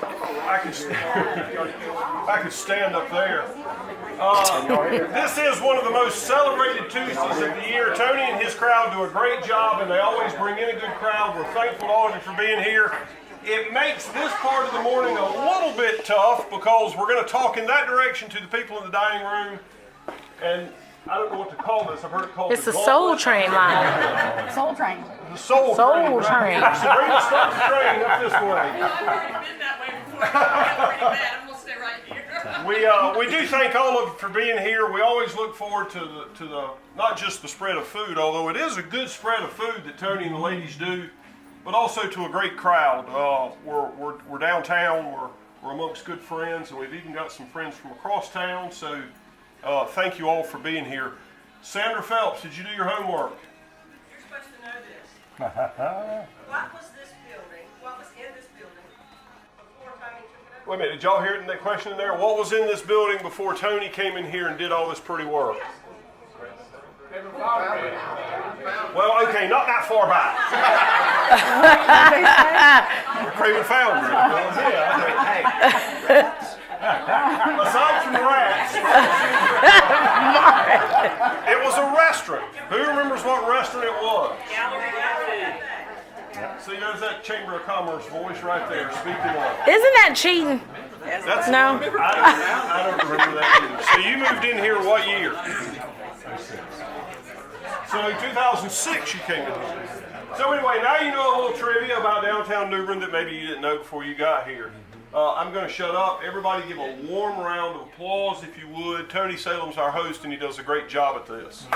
I could stand up there. This is one of the most celebrated Tuesdays of the year. Tony and his crowd do a great job, and they always bring in a good crowd. We're thankful to all of you for being here. It makes this part of the morning a little bit tough because we're going to talk in that direction to the people in the dining room. And I don't know what to call this. I've heard it called It's the Soul Train line. Soul Train. The Soul Train. Right? So bring the start the train up this way. I've already been that way before. I'm pretty bad. I'm going to stay right here. We do thank all of you for being here. We always look forward to the not just the spread of food, although it is a good spread of food that Tony and the ladies do, but also to a great crowd. We're downtown. We're amongst good friends, and we've even got some friends from across town. So thank you all for being here. Sandra Phelps, did you do your homework? You're supposed to know this. What was this building? What was in this building before Tony took it over? Wait a minute, did y'all hear that question in there? What was in this building before Tony came in here and did all this pretty work? Well, okay, not that far back. Craven Foundry. Aside from the rats, it was a restaurant. Who remembers what restaurant it was? See, there's that Chamber of Commerce voice right there, speaking up. Isn't that cheating? No. I don't remember that either. So you moved in here what year? So in 2006 you came in here. So anyway, now you know a little trivia about downtown New Bern that maybe you didn't know before you got here. I'm going to shut up. Everybody give a warm round of applause if you would. Tony Salem's our host and he does a great job at this.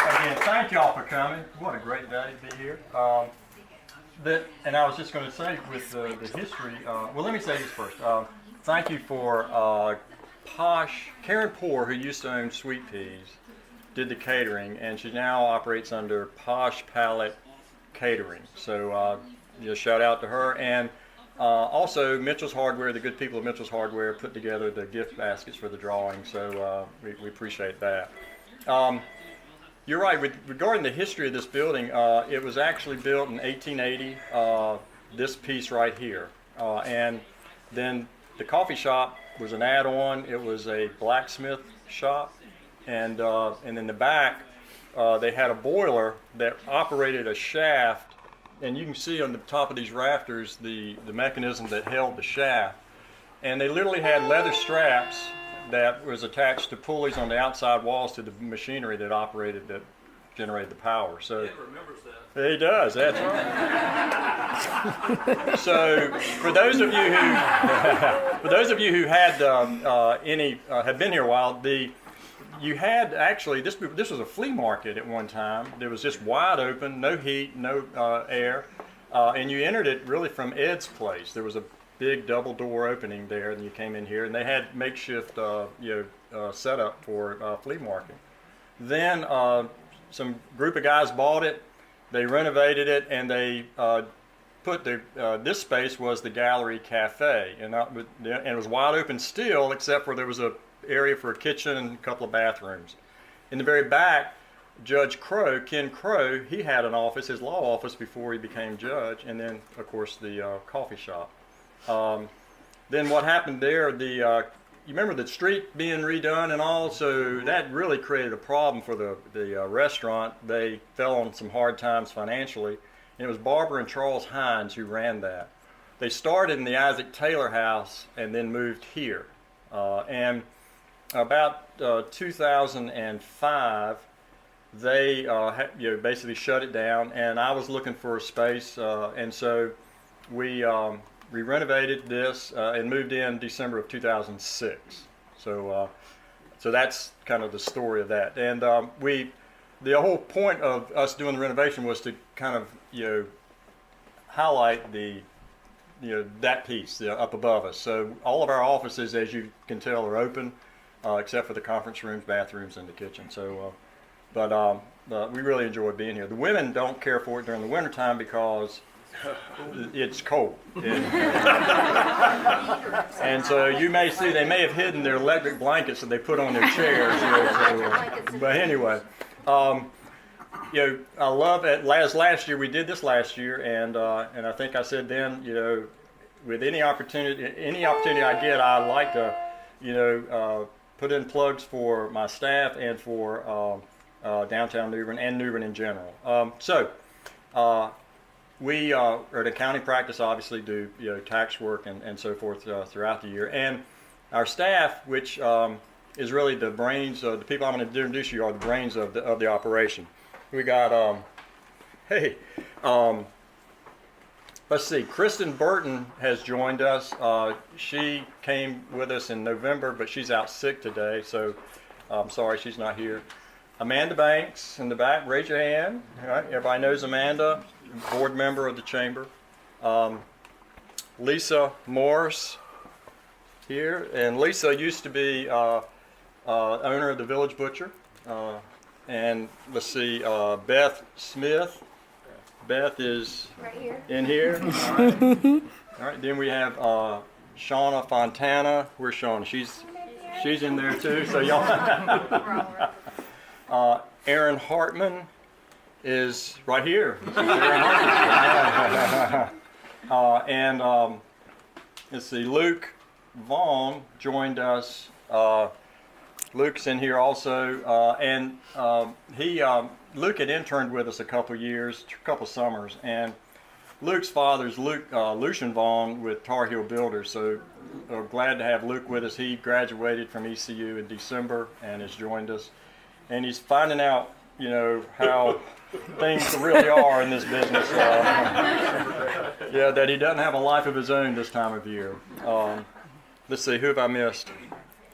Again, thank y'all for coming. What a great day to be here. And I was just going to say with the history, well, let me say this first. Thank you for Karen Poor, who used to own Sweet Peas, did the catering, and she now operates under Posh Palette Catering. So just shout out to her. And also Mitchell's Hardware, the good people of Mitchell's Hardware put together the gift baskets for the drawing, so we appreciate that. You're right, regarding the history of this building, it was actually built in 1880, this piece right here. And then the coffee shop was an add-on. It was a blacksmith shop. And in the back, they had a boiler that operated a shaft. And you can see on the top of these rafters the mechanism that held the shaft. And they literally had leather straps that was attached to pulleys on the outside walls to the machinery that generated the power. So He remembers that. he does. That's right. So for those of you who had have been here a while, you had actually this was a flea market at one time. It was just wide open, no heat, no air, and you entered it really from Ed's place. There was a big double door opening there, and you came in here, and they had makeshift setup for flea market. Then some group of guys bought it, they renovated it, and they put this space was the Gallery Cafe, and it was wide open still, except for there was a area for a kitchen and a couple of bathrooms. In the very back, Judge Crow, Ken Crow, he had an office, his law office, before he became judge, and then of course the coffee shop. Then what happened there, you remember the street being redone and all, so that really created a problem for the restaurant. They fell on some hard times financially, and it was Barbara and Charles Hines who ran that. They started in the Isaac Taylor house and then moved here. And about 2005, they basically shut it down, and I was looking for a space, and so we renovated this and moved in December of 2006. So that's kind of the story of that. And the whole point of us doing the renovation was to kind of highlight that piece up above us. So all of our offices, as you can tell, are open, except for the conference rooms, bathrooms, and the kitchen. So, but we really enjoy being here. The women don't care for it during the wintertime because it's cold. And so you may see they may have hidden their electric blankets that they put on their chairs. But anyway, I love it. Last year, we did this last year, and I think I said then, with any opportunity I get, I like to, put in plugs for my staff and for downtown New Bern and New Bern in general. We at accounting practice obviously do tax work and so forth throughout the year, and our staff, which is really the brains of the people I'm going to introduce you, are the brains of the operation. We got let's see, Kristen Burton has joined us. She came with us in November, but she's out sick today, so I'm sorry she's not here. Amanda Banks in the back, raise your hand. All right, everybody knows Amanda, board member of the chamber. Lisa Morris here, and Lisa used to be owner of the Village Butcher. And let's see, Beth Smith. Beth is right here. In here. All right. All right. Then we have Shauna Fontana. Where's Shauna? She's in there too. So y'all. Aaron Hartman is right here. Aaron Hartman. And let's see, Luke Vaughn joined us. Luke's in here also, and Luke had interned with us a couple summers, and Luke's father's Lucian Vaughn with Tar Heel Builders, so glad to have Luke with us. He graduated from ECU in December and has joined us, and he's finding out, how things really are in this business. That he doesn't have a life of his own this time of year. Let's see, who have I missed?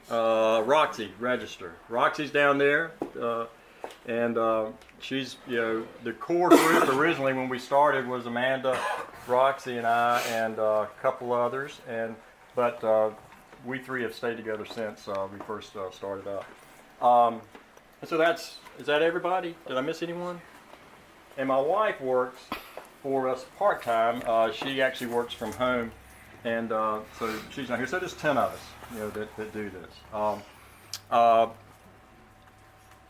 Roxy, register. Roxy's down there, and she's, the core group originally when we started was Amanda, Roxy, and I, and a couple others, but we three have stayed together since we first started up. And so is that everybody? Did I miss anyone? And my wife works for us part-time. She actually works from home, and so she's not here. So there's 10 of us, that do this.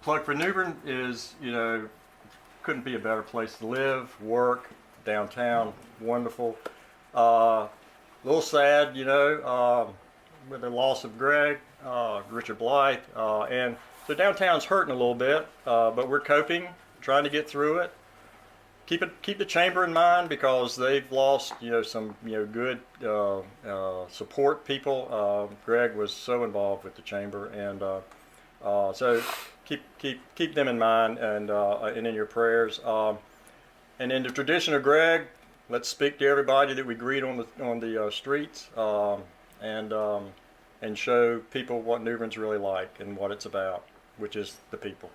Plug for New Bern is, couldn't be a better place to live, work, downtown, wonderful. A little sad, with the loss of Greg, Richard Blythe, and so downtown's hurting a little bit, but we're coping, trying to get through it. Keep the chamber in mind because they've lost, some, good support people. Greg was so involved with the chamber, and so keep them in mind and in your prayers. And in the tradition of Greg, let's speak to everybody that we greet on the streets, and show people what New Bern's really like and what it's about, which is the people.